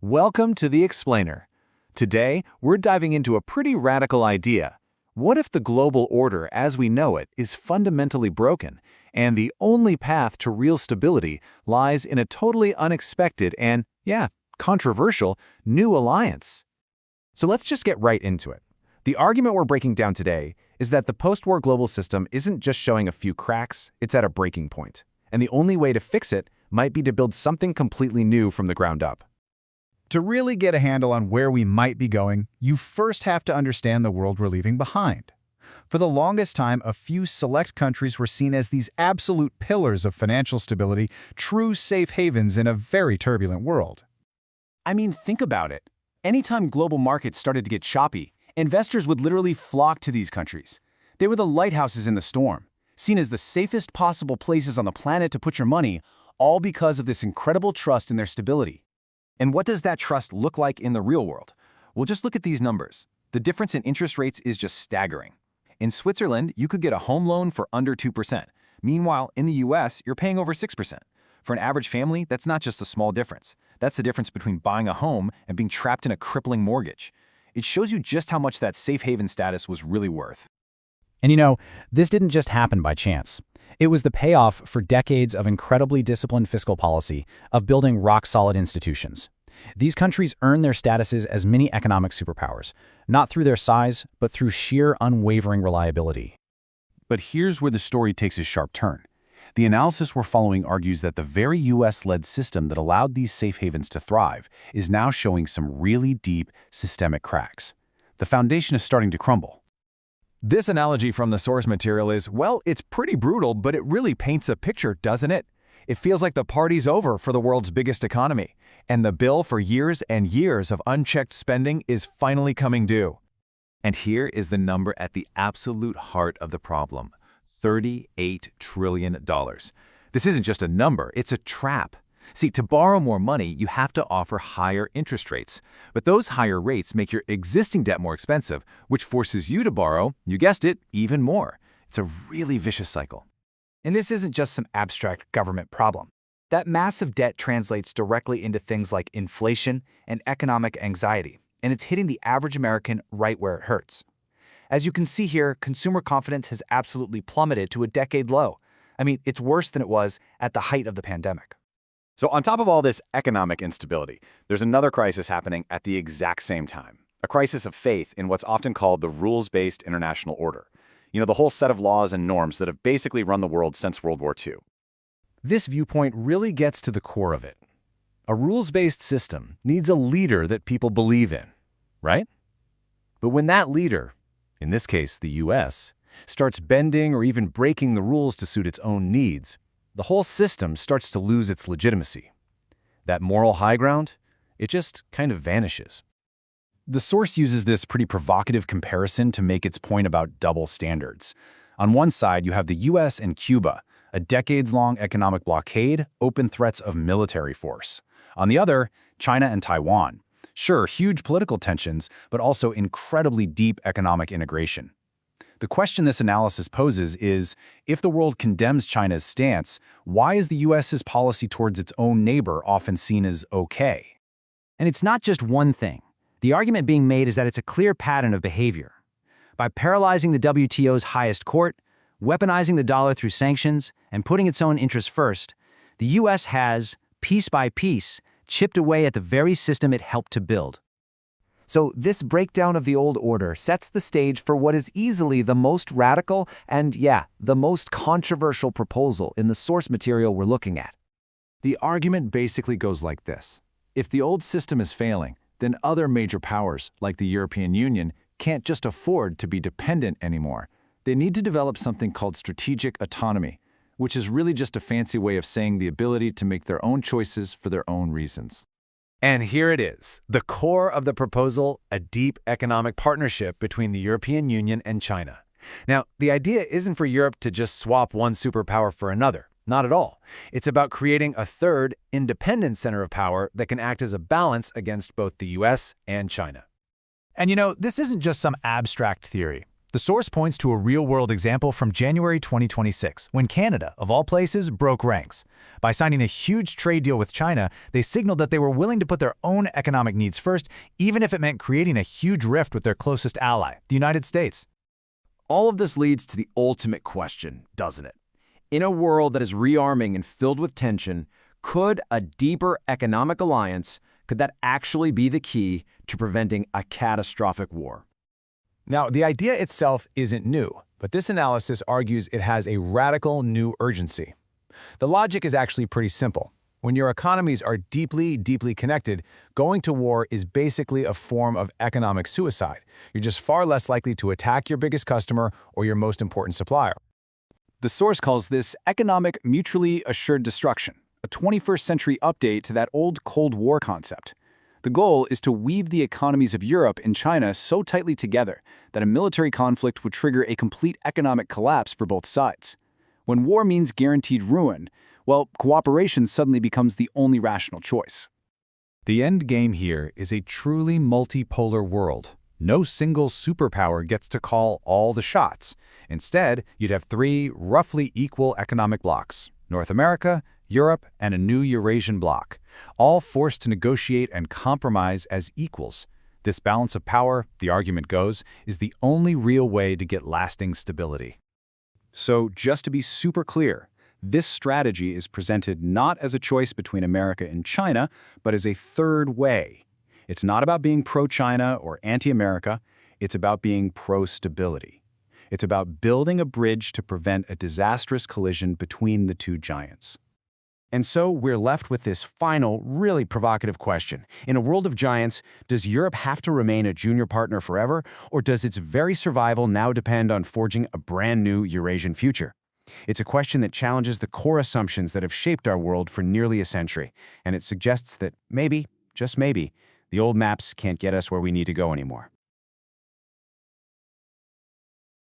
Welcome to The Explainer. Today, we're diving into a pretty radical idea. What if the global order as we know it is fundamentally broken, and the only path to real stability lies in a totally unexpected and, controversial new alliance? So let's just get right into it. The argument we're breaking down today is that the post-war global system isn't just showing a few cracks, it's at a breaking point. And the only way to fix it might be to build something completely new from the ground up. To really get a handle on where we might be going, you first have to understand the world we're leaving behind. For the longest time, a few select countries were seen as these absolute pillars of financial stability, true safe havens in a very turbulent world. I mean, think about it. Anytime global markets started to get choppy, investors would literally flock to these countries. They were the lighthouses in the storm, seen as the safest possible places on the planet to put your money, all because of this incredible trust in their stability. And what does that trust look like in the real world? Well, just look at these numbers. The difference in interest rates is just staggering. In Switzerland, you could get a home loan for under 2%. Meanwhile, in the US, you're paying over 6%. For an average family, that's not just a small difference. That's the difference between buying a home and being trapped in a crippling mortgage. It shows you just how much that safe haven status was really worth. And you know, this didn't just happen by chance. It was the payoff for decades of incredibly disciplined fiscal policy, of building rock-solid institutions. These countries earn their statuses as mini economic superpowers, not through their size, but through sheer unwavering reliability. But here's where the story takes a sharp turn. The analysis we're following argues that the very US-led system that allowed these safe havens to thrive is now showing some really deep systemic cracks. The foundation is starting to crumble. This analogy from the source material is, well, it's pretty brutal, but it really paints a picture, doesn't it? It feels like the party's over for the world's biggest economy, and the bill for years and years of unchecked spending is finally coming due. And here is the number at the absolute heart of the problem: $38 trillion. This isn't just a number, it's a trap. See, to borrow more money, you have to offer higher interest rates. But those higher rates make your existing debt more expensive, which forces you to borrow, you guessed it, even more. It's a really vicious cycle. And this isn't just some abstract government problem. That massive debt translates directly into things like inflation and economic anxiety, and it's hitting the average American right where it hurts. As you can see here, consumer confidence has absolutely plummeted to a decade low. I mean, it's worse than it was at the height of the pandemic. So on top of all this economic instability, there's another crisis happening at the exact same time. A crisis of faith in what's often called the rules-based international order. You know, the whole set of laws and norms that have basically run the world since World War II. This viewpoint really gets to the core of it. A rules-based system needs a leader that people believe in, right? But when that leader, in this case the US, starts bending or even breaking the rules to suit its own needs, the whole system starts to lose its legitimacy. That moral high ground, it just kind of vanishes. The source uses this pretty provocative comparison to make its point about double standards. On one side, you have the US and Cuba, a decades-long economic blockade, open threats of military force. On the other, China and Taiwan. Sure, huge political tensions, but also incredibly deep economic integration. The question this analysis poses is, if the world condemns China's stance, why is the US's policy towards its own neighbor often seen as okay? And it's not just one thing. The argument being made is that it's a clear pattern of behavior. By paralyzing the WTO's highest court, weaponizing the dollar through sanctions, and putting its own interests first, the US has, piece by piece, chipped away at the very system it helped to build. So this breakdown of the old order sets the stage for what is easily the most radical and, the most controversial proposal in the source material we're looking at. The argument basically goes like this. If the old system is failing, then other major powers, like the European Union, can't just afford to be dependent anymore. They need to develop something called strategic autonomy, which is really just a fancy way of saying the ability to make their own choices for their own reasons. And here it is, the core of the proposal, a deep economic partnership between the European Union and China. Now, the idea isn't for Europe to just swap one superpower for another. Not at all. It's about creating a third, independent center of power that can act as a balance against both the US and China. And you know, this isn't just some abstract theory. The source points to a real-world example from January 2026, when Canada, of all places, broke ranks. By signing a huge trade deal with China, they signaled that they were willing to put their own economic needs first, even if it meant creating a huge rift with their closest ally, the United States. All of this leads to the ultimate question, doesn't it? In a world that is rearming and filled with tension, could a deeper economic alliance, could that actually be the key to preventing a catastrophic war? Now, the idea itself isn't new, but this analysis argues it has a radical new urgency. The logic is actually pretty simple. When your economies are deeply, deeply connected, going to war is basically a form of economic suicide. You're just far less likely to attack your biggest customer or your most important supplier. The source calls this economic mutually assured destruction, a 21st century update to that old Cold War concept. The goal is to weave the economies of Europe and China so tightly together that a military conflict would trigger a complete economic collapse for both sides. When war means guaranteed ruin, well, cooperation suddenly becomes the only rational choice. The end game here is a truly multipolar world. No single superpower gets to call all the shots. Instead, you'd have three roughly equal economic blocs: North America, Europe, and a new Eurasian bloc, all forced to negotiate and compromise as equals. This balance of power, the argument goes, is the only real way to get lasting stability. So, just to be super clear, this strategy is presented not as a choice between America and China, but as a third way. It's not about being pro-China or anti-America, it's about being pro-stability. It's about building a bridge to prevent a disastrous collision between the two giants. And so we're left with this final, really provocative question. In a world of giants, does Europe have to remain a junior partner forever, or does its very survival now depend on forging a brand new Eurasian future? It's a question that challenges the core assumptions that have shaped our world for nearly a century, and it suggests that maybe, just maybe, the old maps can't get us where we need to go anymore.